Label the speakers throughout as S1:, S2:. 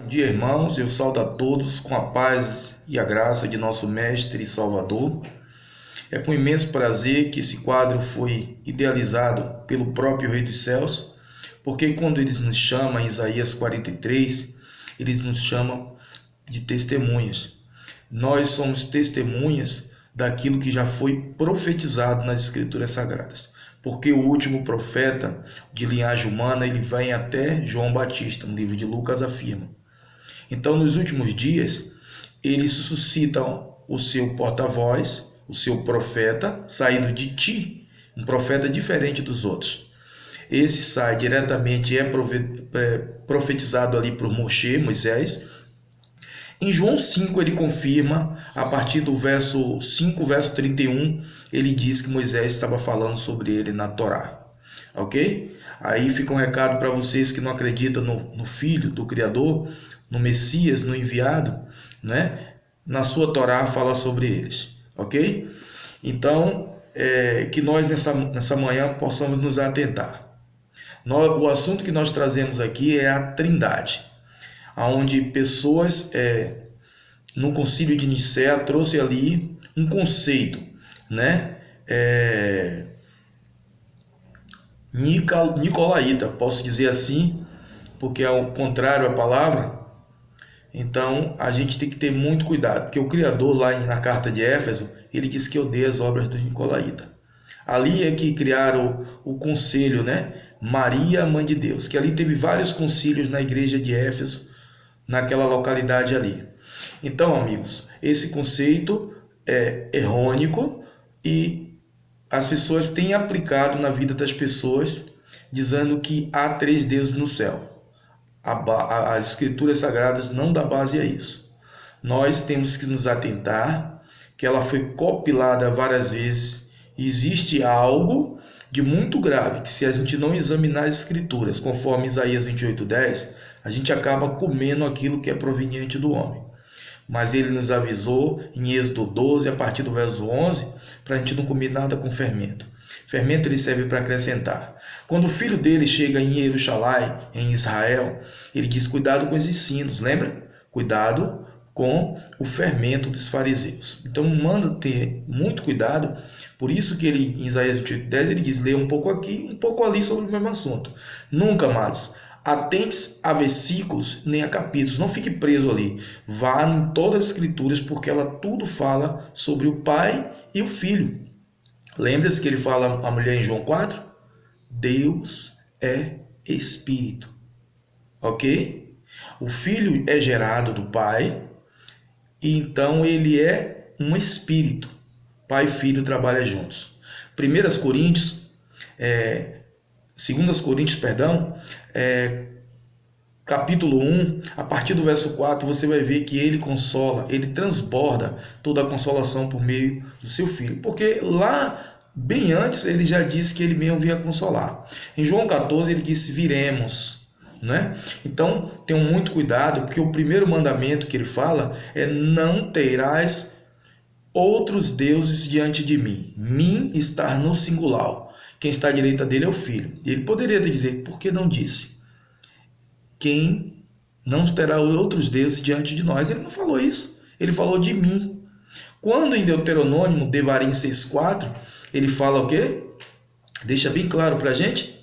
S1: Bom dia, irmãos. Eu saúdo a todos com a paz e a graça de nosso Mestre e Salvador. É com imenso prazer que esse quadro foi idealizado pelo próprio Rei dos Céus, porque quando eles nos chamam, em Isaías 43, eles nos chamam de testemunhas. Nós somos testemunhas daquilo que já foi profetizado nas Escrituras Sagradas. Porque o último profeta de linhagem humana, ele vem até João Batista, no livro de Lucas afirma. Então, nos últimos dias, eles suscitam o seu porta-voz, o seu profeta, saído de ti, um profeta diferente dos outros. Esse sai diretamente, é profetizado ali por Moisés. Em João 5, ele confirma, a partir do verso 5, verso 31, ele diz que Moisés estava falando sobre ele na Torá. Ok? Aí fica um recado para vocês que não acreditam no Filho do Criador, no Messias, no enviado, né? Na sua Torá fala sobre eles, ok? Então, que nós nessa manhã possamos nos atentar. O assunto que nós trazemos aqui é a Trindade, onde pessoas, no Concílio de Nicéia, trouxe ali um conceito, né? Nicolaíta, posso dizer assim, porque é o contrário à palavra. Então a gente tem que ter muito cuidado, porque o Criador lá na carta de Éfeso, ele diz que odeia as obras do Nicolaíta. Ali é que criaram o conselho, né? Maria, Mãe de Deus, que ali teve vários concílios na igreja de Éfeso, naquela localidade ali. Então, amigos, esse conceito é errôneo e as pessoas têm aplicado na vida das pessoas, dizendo que há 3 deuses no céu. As escrituras sagradas não dão base a isso. Nós temos que nos atentar que ela foi compilada várias vezes e existe algo de muito grave, que se a gente não examinar as escrituras, conforme Isaías 28:10, a gente acaba comendo aquilo que é proveniente do homem. Mas ele nos avisou em Êxodo 12, a partir do verso 11, para a gente não comer nada com fermento. Fermento ele serve para acrescentar. Quando o filho dele chega em Jerusalém, em Israel, ele diz: cuidado com os ensinos, lembra? Cuidado com o fermento dos fariseus. Então manda ter muito cuidado. Por isso que ele, em Isaías 28:10, ele diz: leia um pouco aqui, um pouco ali sobre o mesmo assunto. Nunca, amados, atente a versículos nem a capítulos, não fique preso ali. Vá em todas as escrituras, porque ela tudo fala sobre o Pai e o Filho. Lembra-se que ele fala a mulher em João 4? Deus é Espírito. Ok? O Filho é gerado do Pai, e então ele é um Espírito. Pai e Filho trabalham juntos. 2 Coríntios, capítulo 1, a partir do verso 4, você vai ver que ele consola, ele transborda toda a consolação por meio do seu Filho. Porque lá, bem antes, ele já disse que ele mesmo vinha consolar. Em João 14, ele disse: viremos. Né? Então, tenham muito cuidado, porque o primeiro mandamento que ele fala é: não terás outros deuses diante de mim. Mim estar no singular. Quem está à direita dele é o Filho. Ele poderia dizer: por que não disse? Quem não terá outros deuses diante de nós? Ele não falou isso. Ele falou de mim. Quando em Deuteronômio, Devarim 6:4, ele fala o quê? Deixa bem claro para a gente.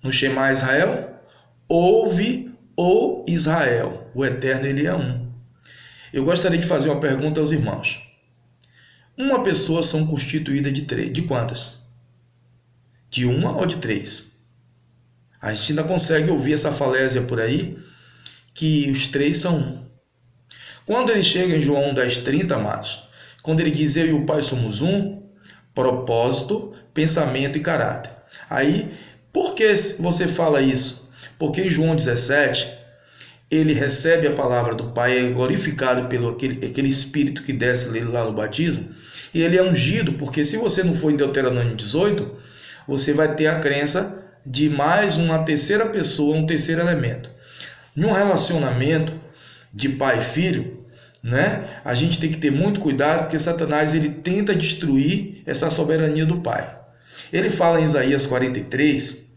S1: No Shema Israel, ouve, ó Israel. O Eterno, ele é um. Eu gostaria de fazer uma pergunta aos irmãos. Uma pessoa são constituídas de 3. De quantas? De uma ou de 3? A gente ainda consegue ouvir essa falésia por aí, que os 3 são um. Quando ele chega em João 10:30, amados, quando ele diz: eu e o Pai somos um, propósito, pensamento e caráter. Aí, por que você fala isso? Porque em João 17, ele recebe a palavra do Pai, é glorificado pelo aquele Espírito que desce lá no batismo, e ele é ungido, porque se você não for em Deuteronômio 18, você vai ter a crença de mais uma terceira pessoa, um terceiro elemento. Em um relacionamento de pai e filho, né, a gente tem que ter muito cuidado, porque Satanás ele tenta destruir essa soberania do Pai. Ele fala em Isaías 43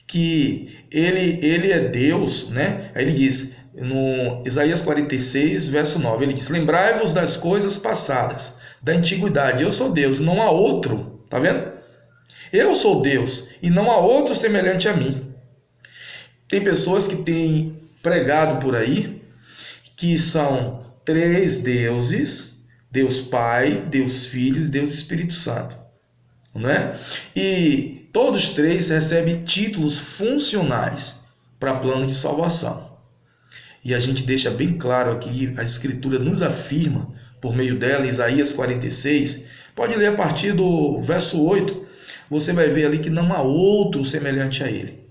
S1: que ele é Deus, né? Aí ele diz, no Isaías 46, verso 9, ele diz: lembrai-vos das coisas passadas, da antiguidade, eu sou Deus, não há outro, tá vendo? Eu sou Deus e não há outro semelhante a mim. Tem pessoas que têm pregado por aí que são três deuses: Deus Pai, Deus Filho e Deus Espírito Santo, não é? E todos três recebem títulos funcionais para plano de salvação. E a gente deixa bem claro aqui, a Escritura nos afirma, por meio dela, Isaías 46, pode ler a partir do verso 8, você vai ver ali que não há outro semelhante a ele.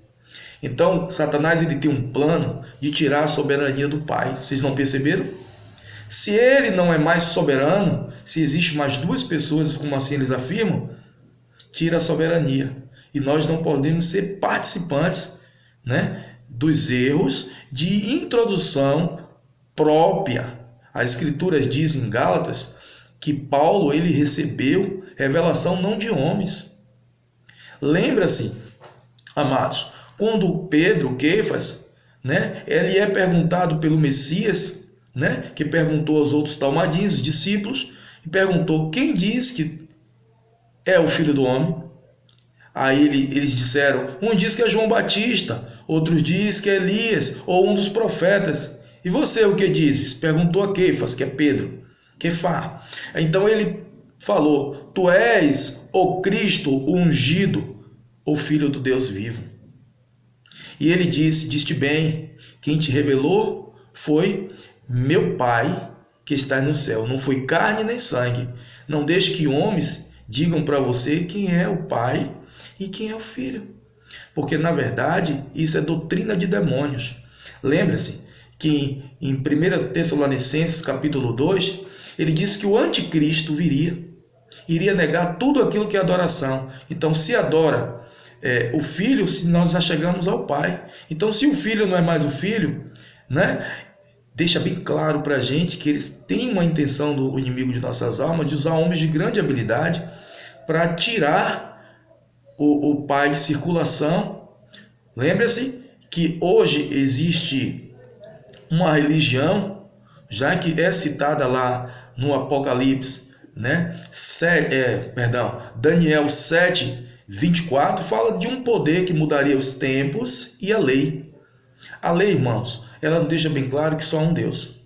S1: Então, Satanás ele tem um plano de tirar a soberania do Pai. Vocês não perceberam? Se ele não é mais soberano, se existe mais duas pessoas, como assim eles afirmam, tira a soberania. E nós não podemos ser participantes, né, dos erros de introdução própria. As Escrituras dizem em Gálatas que Paulo ele recebeu revelação não de homens. Lembra-se, amados, quando Pedro, Quefas, né, ele é perguntado pelo Messias, né, que perguntou aos outros talmadinhos, os discípulos, e perguntou: quem diz que é o Filho do Homem? Aí eles disseram: um diz que é João Batista, outros diz que é Elias, ou um dos profetas. E você o que dizes? Perguntou a Quefas, que é Pedro, Quefá. Então ele falou: tu és o Cristo, o ungido, o Filho do Deus vivo. E ele disse bem, quem te revelou foi meu Pai que está no céu. Não foi carne nem sangue. Não deixe que homens digam para você quem é o Pai e quem é o Filho. Porque, na verdade, isso é doutrina de demônios. Lembre-se que em 1 Tessalonicenses, capítulo 2, ele diz que o anticristo iria negar tudo aquilo que é adoração. Então, se adora o Filho, se nós já chegamos ao Pai. Então, se o Filho não é mais o Filho, né, deixa bem claro para a gente que eles têm uma intenção do inimigo de nossas almas de usar homens de grande habilidade para tirar o Pai de circulação. Lembre-se que hoje existe uma religião, já que é citada lá no Apocalipse, né? Daniel 7, 24, fala de um poder que mudaria os tempos e a lei. A lei, irmãos, ela deixa bem claro que só há um Deus,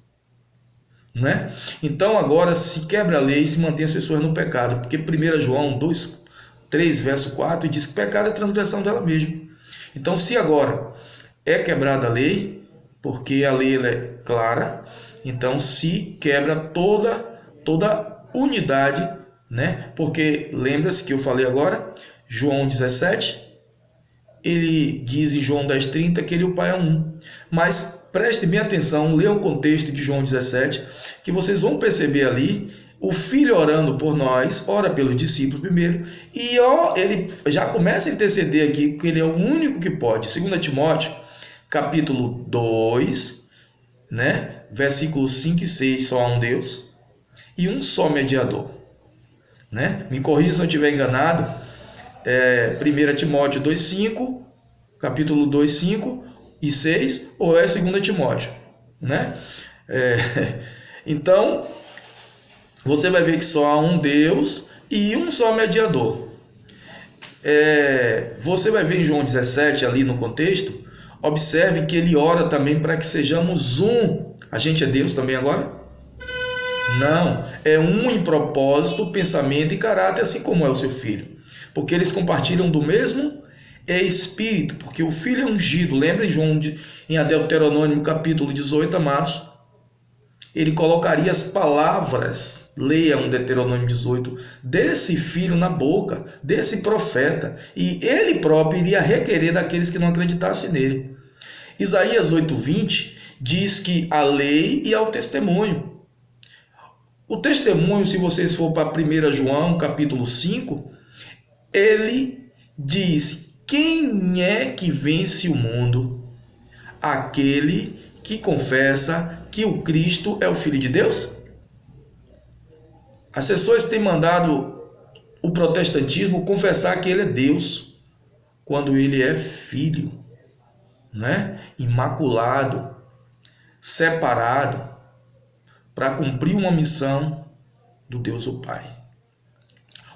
S1: né? Então agora se quebra a lei e se mantém as pessoas no pecado, porque 1 João 3, verso 4 diz que pecado é transgressão dela mesma. Então, se agora é quebrada a lei, porque a lei ela é clara, então se quebra toda unidade, né? Porque lembra-se que eu falei agora, João 17, ele diz em João 10,30 que ele e o Pai é um. Mas preste bem atenção, leia o contexto de João 17, que vocês vão perceber ali o Filho orando por nós, ora pelos discípulos primeiro, e ele já começa a interceder aqui, que ele é o único que pode. 2 Timóteo, capítulo 2, né, versículos 5 e 6, só há um Deus e um só mediador, né? Me corrija se eu estiver enganado, 1 Timóteo 2,5, capítulo 2, 5 e 6, ou é 2 Timóteo, né? Então, você vai ver que só há um Deus e um só mediador. Você vai ver em João 17, ali no contexto, observe que ele ora também para que sejamos um. A gente é Deus também agora? Não, é um em propósito, pensamento e caráter, assim como é o seu Filho. Porque eles compartilham do mesmo Espírito, porque o Filho é ungido. Lembra em Deuteronômio capítulo 18, amados? Ele colocaria as palavras, leia Deuteronômio 18, desse filho na boca, desse profeta, e ele próprio iria requerer daqueles que não acreditassem nele. Isaías 8,20 diz que a lei e ao testemunho. O testemunho, se vocês for para 1 João capítulo 5, ele diz: quem é que vence o mundo? Aquele que confessa que o Cristo é o Filho de Deus? As pessoas têm mandado o protestantismo confessar que ele é Deus. quando ele é filho, né? Imaculado, separado, para cumprir uma missão do Deus o Pai,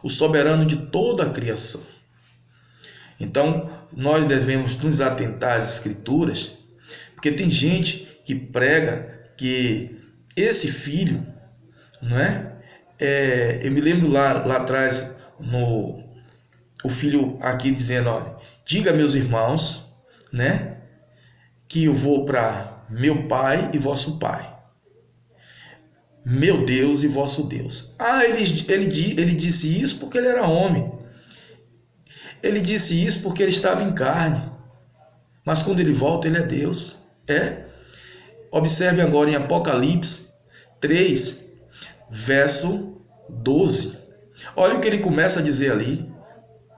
S1: o soberano de toda a criação. Então, nós devemos nos atentar às Escrituras, porque tem gente que prega que esse filho, não é? Eu me lembro lá atrás, o filho aqui dizendo, olha, diga meus irmãos, né, que eu vou para meu pai e vosso pai, meu Deus e vosso Deus. Ele disse isso porque ele era homem. Ele disse isso porque ele estava em carne. Mas quando ele volta, ele é Deus. Observe agora em Apocalipse 3, verso 12. Olha o que ele começa a dizer ali.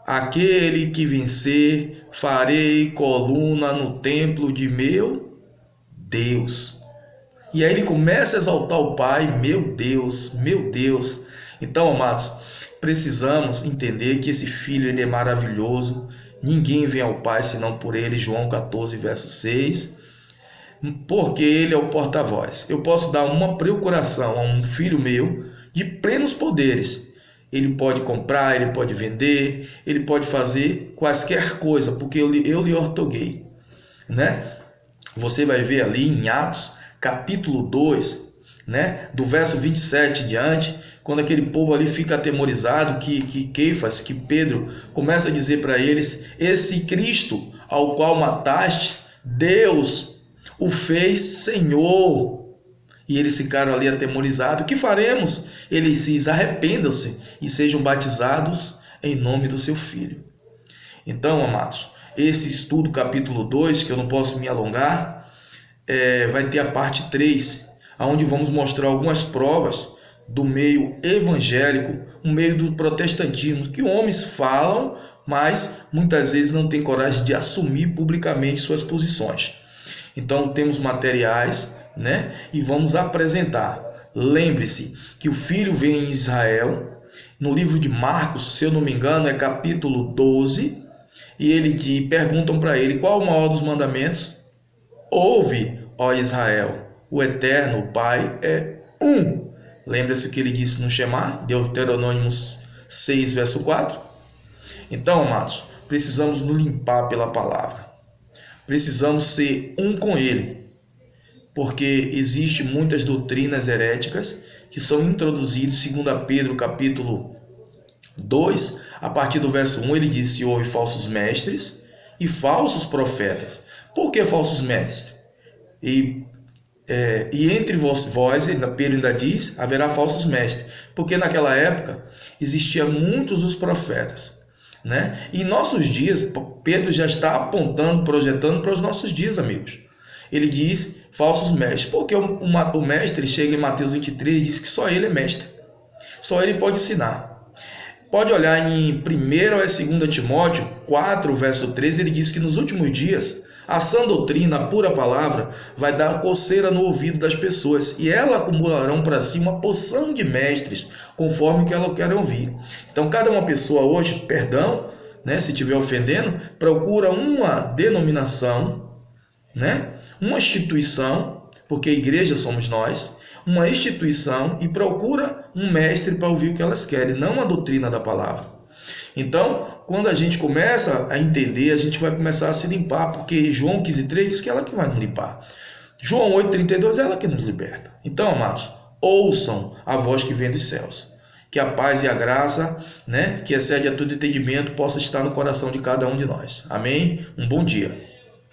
S1: Aquele que vencer, farei coluna no templo de meu Deus. E aí ele começa a exaltar o Pai, meu Deus, meu Deus. Então, amados, precisamos entender que esse filho ele é maravilhoso. Ninguém vem ao Pai senão por ele, João 14, verso 6. Porque ele é o porta-voz. Eu posso dar uma procuração a um filho meu de plenos poderes. Ele pode comprar, ele pode vender, ele pode fazer quaisquer coisa, porque eu lhe ortoguei, né? Você vai ver ali em Atos, capítulo 2, né, do verso 27 em diante, quando aquele povo ali fica atemorizado, que Queifas, que Pedro começa a dizer para eles, esse Cristo ao qual mataste, Deus o fez Senhor. E eles ficaram ali atemorizados. O que faremos? Eles diz, arrependam-se e sejam batizados em nome do seu Filho. Então, amados, esse estudo capítulo 2, que eu não posso me alongar, vai ter a parte 3, onde vamos mostrar algumas provas do meio evangélico, o meio do protestantismo, que homens falam, mas muitas vezes não têm coragem de assumir publicamente suas posições. Então temos materiais, né? E vamos apresentar. Lembre-se que o Filho vem em Israel, no livro de Marcos, se eu não me engano, é capítulo 12, e perguntam para ele qual o maior dos mandamentos. Ouve, ó Israel, o Eterno, o Pai, é um. Lembra-se que ele disse no Shema, Deuteronômio 6, verso 4? Então, amados, precisamos nos limpar pela palavra. Precisamos ser um com ele. Porque existem muitas doutrinas heréticas que são introduzidas, segundo Pedro, capítulo 2, a partir do verso 1, ele diz, houve falsos mestres e falsos profetas. Por que falsos mestres? E entre vós, Pedro ainda diz, haverá falsos mestres. Porque naquela época existiam muitos os profetas, né? E em nossos dias, Pedro já está apontando, projetando para os nossos dias, amigos. Ele diz falsos mestres. Porque o mestre chega em Mateus 23 e diz que só ele é mestre. Só ele pode ensinar. Pode olhar em 1 ou 2 Timóteo 4, verso 13, ele diz que nos últimos dias a sã doutrina, a pura palavra, vai dar coceira no ouvido das pessoas e elas acumularão para si uma porção de mestres, conforme o que elas querem ouvir. Então, cada uma pessoa hoje, perdão, né, se estiver ofendendo, procura uma denominação, né, uma instituição, porque a igreja somos nós, uma instituição e procura um mestre para ouvir o que elas querem, não a doutrina da palavra. Então, quando a gente começa a entender, a gente vai começar a se limpar, porque João 15,3 diz que ela que vai nos limpar. João 8,32 é ela que nos liberta. Então, amados, ouçam a voz que vem dos céus. Que a paz e a graça, né, que excede a todo entendimento, possa estar no coração de cada um de nós. Amém? Um bom dia.